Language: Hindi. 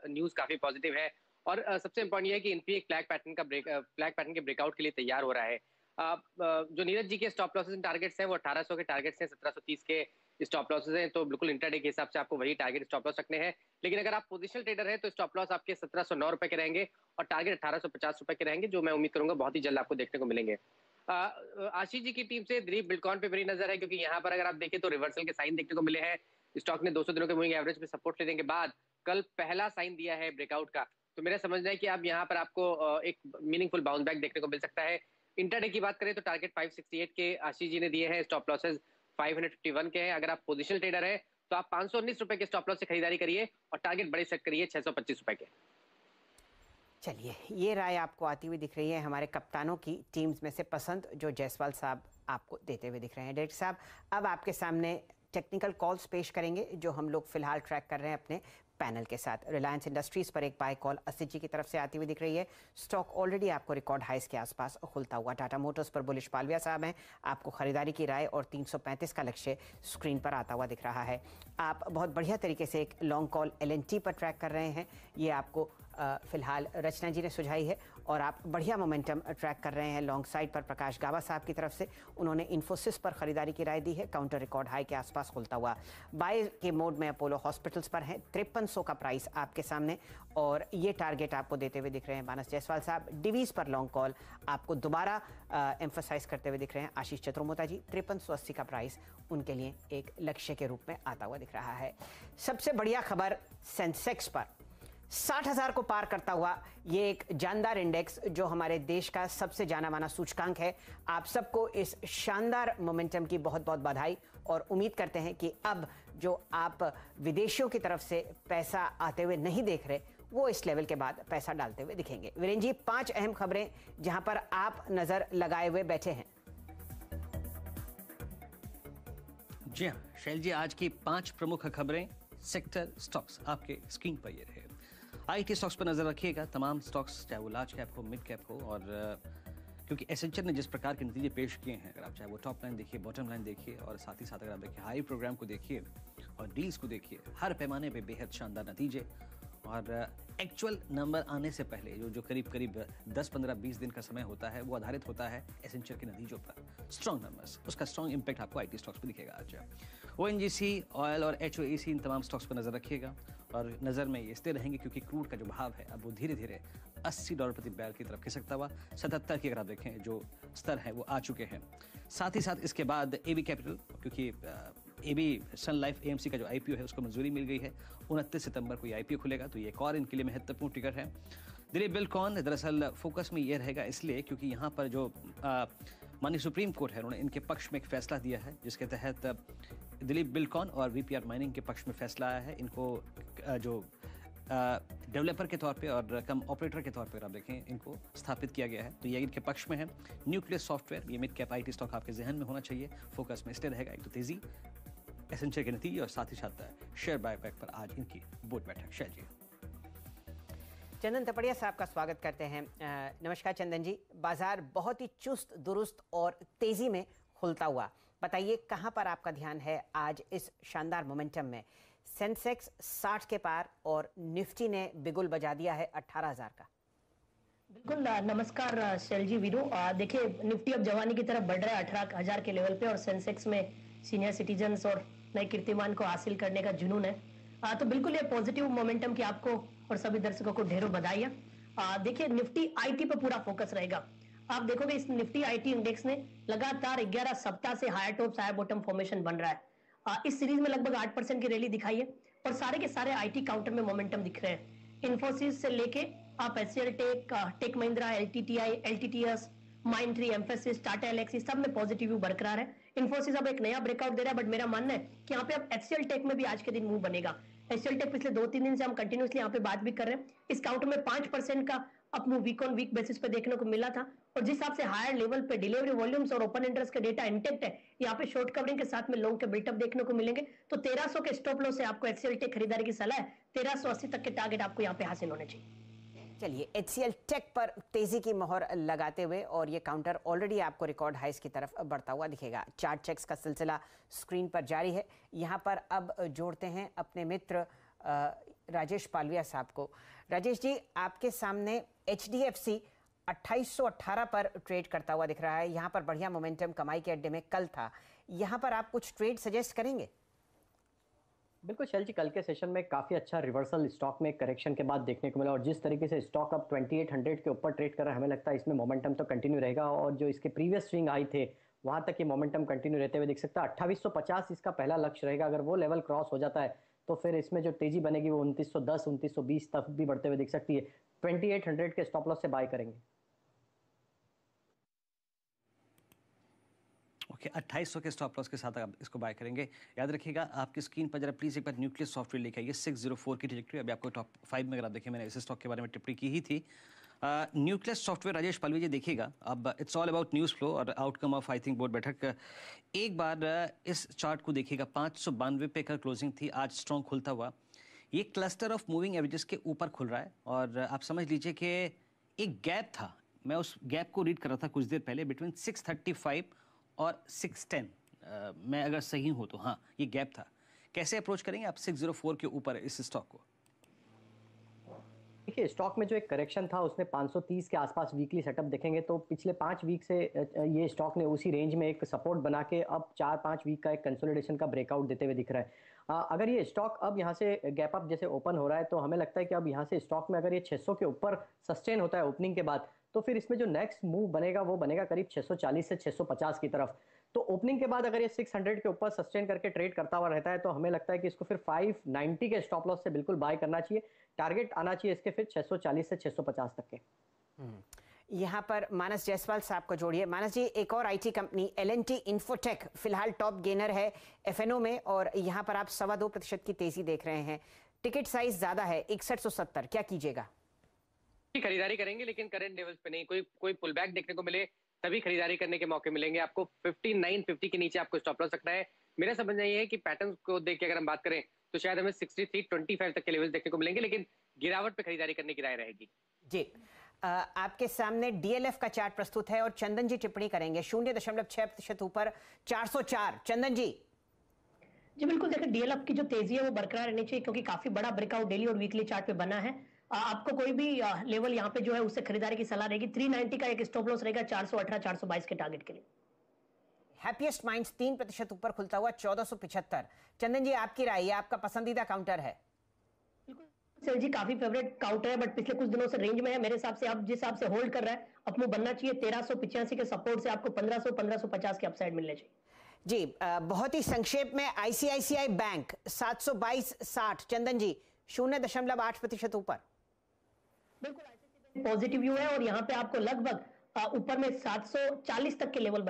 न्यूज काफी पॉजिटिव है। और सबसे इम्पोर्टेंट ये है कि इनपी एक फ्लैग पैटर्न के ब्रेकआउट के लिए तैयार हो रहा है। जो नीरज जी के स्टॉप लॉसेस एंड टारगेट्स हैं वो 1800 के टारगेट्स हैं, 1730 के स्टॉप लॉसेस हैं, तो बिल्कुल इंट्राडे के हिसाब से आपको वही टारगेट स्टॉप लॉस रखने हैं। लेकिन अगर आप पोजिशनल ट्रेडर है तो स्टॉप लॉस आपके 1709 रुपए के रहेंगे और टारगेट 1850 रुपए के रहेंगे, जो मैं उम्मीद करूंगा बहुत ही जल्द आपको देखने को मिलेंगे। आशीष जी की टीम से दिलीप बिल्डकॉन पे बड़ी नजर है, क्योंकि यहाँ पर अगर आप देखें तो रिवर्सल के साइन देखने को मिले हैं। स्टॉक ने 200 दिनों के मूविंग एवरेज पे सपोर्ट लेने के बाद कल पहला साइन दिया है ब्रेकआउट का। तो मेरा समझना है कि अब यहाँ पर आपको एक मीनिंगफुल बाउंस बैक देखने को मिल सकता है। इंटरडे की बात करें तो टारगेट 568 के आशीष जी ने दिए हैं, स्टॉप लॉसेज 551 के हैं। अगर आप पोजिशनल ट्रेडर है तो आप 519 रुपए के स्टॉप लॉस से खरीदारी करिए और टारगेट बड़े सेट करिए 625 रुपए के। चलिए, ये राय आपको आती हुई दिख रही है हमारे कप्तानों की टीम्स में से पसंद, जो जायसवाल साहब आपको देते हुए दिख रहे हैं। डायरेक्टर साहब, अब आपके सामने टेक्निकल कॉल्स पेश करेंगे जो हम लोग फिलहाल ट्रैक कर रहे हैं अपने पैनल के साथ। रिलायंस इंडस्ट्रीज पर एक बाय कॉल असित जी की तरफ से आती हुई दिख रही है। स्टॉक ऑलरेडी आपको रिकॉर्ड हाइस के आसपास खुलता हुआ। टाटा मोटर्स पर बुलिश पालविया साहब हैं, आपको खरीदारी की राय और 335 का लक्ष्य स्क्रीन पर आता हुआ दिख रहा है। आप बहुत बढ़िया तरीके से एक लॉन्ग कॉल LNT पर ट्रैक कर रहे हैं, ये आपको फिलहाल रचना जी ने सुझाई है। और आप बढ़िया मोमेंटम ट्रैक कर रहे हैं लॉन्ग साइड पर प्रकाश गावा साहब की तरफ से, उन्होंने इन्फोसिस पर खरीदारी की राय दी है, काउंटर रिकॉर्ड हाई के आसपास खुलता हुआ। बाय के मोड में अपोलो हॉस्पिटल्स पर है, 5300 का प्राइस आपके सामने और ये टारगेट आपको देते हुए दिख रहे हैं मानस जायसवाल साहब। डिवीज पर लॉन्ग कॉल आपको दोबारा एम्फोसाइज करते हुए दिख रहे हैं आशीष चतुर्मोता जी, 5380 का प्राइस उनके लिए एक लक्ष्य के रूप में आता हुआ दिख रहा है। सबसे बढ़िया खबर सेंसेक्स पर 60,000 को पार करता हुआ ये एक जानदार इंडेक्स जो हमारे देश का सबसे जाना माना सूचकांक है। आप सबको इस शानदार मोमेंटम की बहुत बहुत बधाई और उम्मीद करते हैं कि अब जो आप विदेशियों की तरफ से पैसा आते हुए नहीं देख रहे, वो इस लेवल के बाद पैसा डालते हुए दिखेंगे। वीरेंद्र जी, 5 अहम खबरें जहां पर आप नजर लगाए हुए बैठे हैं। जी हाँ शैल जी, आज की 5 प्रमुख खबरें सेक्टर स्टॉक्स आपके स्क्रीन पर ये रहे। IT स्टॉक्स पर नजर रखिएगा, तमाम स्टॉक्स चाहे वो लार्ज कैप हो, मिड कैप हो, और क्योंकि एसेंचर ने जिस प्रकार के नतीजे पेश किए हैं, अगर आप चाहे वो टॉप लाइन देखिए, बॉटम लाइन देखिए, और साथ ही साथ अगर आप देखिए हाई प्रोग्राम को देखिए और डील्स को देखिए, हर पैमाने पे बेहद शानदार नतीजे। और एक्चुअल नंबर आने से पहले जो करीब 10, 15, 20 दिन का समय होता है, वो आधारित होता है एसेंचर के नतीजों पर। स्ट्रॉन्ग नंबर्स, उसका स्ट्रॉन्ग इंपैक्ट आपको IT स्टॉक्स पर दिखेगा आज। ONGC, ऑयल और HOAC, इन तमाम स्टॉक्स पर नजर रखिएगा और नजर में ये स्थिर रहेंगे, क्योंकि क्रूड का जो भाव है अब वो धीरे धीरे $80 प्रति बैरल की तरफ खिसकता हुआ 77 की अगर आप देखें जो स्तर है वो आ चुके हैं। साथ ही साथ इसके बाद AB कैपिटल, क्योंकि AB सन लाइफ AMC का जो IPO है उसको मंजूरी मिल गई है, 29 सितंबर को ये IPO खुलेगा, तो ये एक और इनके लिए महत्वपूर्ण टिकट है। दिलीप बिल्डकॉन दरअसल फोकस में ये रहेगा इसलिए क्योंकि यहाँ पर जो माननीय सुप्रीम कोर्ट है, उन्होंने इनके पक्ष में एक फैसला दिया है, जिसके तहत दिलीप बिल्डकॉन और VPR माइनिंग के पक्ष में फैसला आया है। इनको जो डेवलपर के तौर पे और कम ऑपरेटर के तौर पे आप देखें, इनको स्थापित किया गया है, तो ये इनके पक्ष में है। न्यूक्लियस सॉफ्टवेयर, ये मिड कैप IT स्टॉक आपके जहन में होना चाहिए, फोकस में इसलिए रहेगा। एक तो तेजी, एसेंचर के नतीजे और साथ ही साथ शेयर बायबैक पर आज इनकी बोर्ड बैठक। शैल जी, चंदन तपड़िया साहब का स्वागत करते हैं। नमस्कार चंदन जी, बाजार बहुत ही चुस्त दुरुस्त और तेजी में खुलता हुआ, बताइए कहां पर आपका ध्यान है आज इस शानदार मोमेंटम में? सेंसेक्स 60 के पार और निफ्टी ने बिगुल बजा दिया है 18,000 का। बिल्कुल, नमस्कार शैल जी, वीरू। देखिए, निफ्टी अब जवानी की तरफ बढ़ रहा है 18,000 के लेवल पे, और सेंसेक्स में सीनियर सिटीजन्स और नए कीर्तिमान को हासिल करने का जुनून है। तो बिल्कुल ये पॉजिटिव मोमेंटम की आपको और सभी दर्शकों को ढेरों बधाइयां। देखिए, निफ्टी IT पे पूरा फोकस रहेगा। आप देखोगे इस निफ्टी IT इंडेक्स ने लगातार 11 सप्ताह से higher top higher bottom formation बन रहा है। इस सीरीज में लगभग 8% की रैली दिखाई है और सारे के सारे IT काउंटर में मोमेंटम दिख रहे हैं। इन्फोसिस से लेके आप HCL tech Mahindra, LTTI, LTTS, Mindtree, Mphasis, Tata Elxsi, सब में पॉजिटिव व्यू बरकरार है। इन्फोसिस अब एक नया ब्रेकआउट दे रहा है, बट मेरा मानना है कि यहाँ पे अब HCL टेक में भी आज के दिन मूव बनेगा। HCL टेक पिछले 2-3 दिन से हम कंटिन्यूसली यहाँ पे बात भी कर रहे हैं, इस काउंटर में 5% का up move week on week basis पे देखने को मिला था, और जिस हिसाब से हायर लेवल पे डिलीवरी वॉल्यूम्स और ओपन इंटरेस्ट का डेटा इंटेक्ट है, यहाँ पे शॉर्ट कवरिंग के साथ में लॉन्ग के बिल्टअप देखने को मिलेंगे। तो 1300 के स्टॉप लॉस से आपको HCL टेक खरीदारी की सलाह है, 1380 तक के टारगेट आपको यहाँ पे हासिल होने चाहिए। चलिए, HCL टेक पर तेजी की मोहर लगाते हुए, और ये काउंटर ऑलरेडी आपको रिकॉर्ड हाइस की तरफ बढ़ता हुआ दिखेगा। चार्ट चेक्स का सिलसिला स्क्रीन पर जारी है। यहाँ पर अब जोड़ते हैं अपने मित्र राजेश पालविया साहब को। राजेश जी, आपके सामने HDFC 2818 पर ट्रेड करता हुआ दिख रहा है। यहाँ पर बढ़िया मोमेंटम कमाई के अड्डे में कल था। यहाँ पर आप कुछ ट्रेड सजेस्ट करेंगे? बिल्कुल शैल जी, कल के सेशन में काफ़ी अच्छा रिवर्सल स्टॉक में करेक्शन के बाद देखने को मिला, और जिस तरीके से स्टॉक अब 2800 के ऊपर ट्रेड कर रहा है, हमें लगता है इसमें मोमेंटम तो कंटिन्यू रहेगा, और जो इसके प्रीवियस स्विंग आई थे वहां तक ये मोमेंटम कंटिन्यू रहते हुए दिख सकता है। 2850 इसका पहला लक्ष्य रहेगा। अगर वो लेवल क्रॉस हो जाता है तो फिर इसमें जो तेजी बनेगी वो 2910 2920 तक भी बढ़ते हुए दिख सकती है। 2800 के स्टॉप लॉस से बाय करेंगे। ओके, 2800 के स्टॉप लॉस के साथ आप इसको बाय करेंगे। याद रखिएगा, आपकी स्क्रीन पर जरा प्लीज एक बार न्यूक्लियस सॉफ्टवेयर लेके आइए। 604 की ट्रैजेक्टरी अभी आपको टॉप 5 में अगर आप देखें, मैंने इस स्टॉक के बारे में टिप्पणी की ही थी। न्यूक्लियस सॉफ्टवेयर राजेश पालवी जी देखिएगा, अब it's all about news flow और outcome of I think board बैठक। एक बार इस चार्ट को देखिएगा, 592 पे का क्लोजिंग थी, आज स्ट्रॉन्ग खुलता हुआ ये क्लस्टर ऑफ मूविंग एवरेजेस के ऊपर खुल रहा है, और आप समझ लीजिए कि एक गैप था, मैं उस गैप को रीड कर रहा था कुछ देर पहले, बिटवीन 635 और 610, मैं अगर सही हूँ तो हाँ ये गैप था। कैसे अप्रोच करेंगे आप 604 के ऊपर इस स्टॉक को? देखिए, स्टॉक में जो एक करेक्शन था उसने 530 के आसपास वीकली सेटअप देखेंगे तो पिछले 5 वीक से ये स्टॉक ने उसी रेंज में एक सपोर्ट बना के अब 4-5 वीक का एक कंसोलिडेशन का ब्रेकआउट देते हुए दिख रहा है। अगर ये स्टॉक अब यहाँ से गैप अप जैसे ओपन हो रहा है तो हमें लगता है कि अब यहाँ से स्टॉक में अगर ये 600 के ऊपर सस्टेन होता है ओपनिंग के बाद, तो फिर इसमें जो नेक्स्ट मूव बनेगा वो बनेगा करीब 640 से 650 की तरफ। तो ओपनिंग के बाद अगर ये 600 के ऊपर सस्टेन करके ट्रेड करता हुआ रहता है तो हमें लगता है कि इसको फिर 590 के स्टॉप लॉस से बिल्कुल बाय करना चाहिए। टारगेट आना चाहिए इसके फिर 640 से 650 तक के। यहाँ पर मानस जायसवाल साहब को जोड़िए। मानस जी, एक और IT कंपनी L&T इन्फोटेक फिलहाल टॉप गेनर है FNO में, और यहाँ पर आप 2.25% की तेजी देख रहे हैं। टिकट साइज ज्यादा है 6170, क्या कीजिएगा? खरीदारी करेंगे, लेकिन करंट लेवल्स पे नहीं। कोई पुल बैक देखने को मिले तभी खरीदारी करने के मौके मिलेंगे आपको। 5950 के नीचे आपको स्टॉप लॉस रखना है। मेरा समझना ये है कि पैटर्न को देख के अगर हम बात करें तो शायद हमें 6325 तक के लेवल्स देखने को मिलेंगे, लेकिन गिरावट पे खरीदारी करने की राय रहेगी। जी, आपके सामने DLF का चार्ट प्रस्तुत है और चंदन जी टिप्पणी करेंगे। 0.6% ऊपर 404। चंदन जी। जी बिल्कुल, देखिए DLF की जो तेजी है वो बरकरार रहनी चाहिए क्योंकि काफी बड़ा ब्रेकआउट डेली और वीकली चार्ट पे बना है। आपको कोई भी लेवल यहाँ पे जो है उससे खरीदारी की सलाह रहेगी। 390 का एक स्टॉप लॉस रहेगा 418 422 के टारगेट के लिए। हैप्पीएस्ट माइंड्स 3% ऊपर खुलता हुआ 1475। चंदन जी, आपकी राय, ये आपका पसंदीदा काउंटर है? बिल्कुल जी, काफी फेवरेट काउंटर है, बट पिछले कुछ दिनों से रेंज में है। मेरे हिसाब से आप जिस हिसाब से होल्ड कर रहा है अपने बनना चाहिए। 1385 के सपोर्ट से आपको 1500 1550 के अपसाइड मिलने चाहिए। जी, बहुत ही संक्षेप में ICICI बैंक 722.60। चंदन जी, 0.8% ऊपर। बिल्कुल पॉजिटिव व्यू है और यहाँ पे आपको लगभग ऊपर में 740 तक के लेवल बने।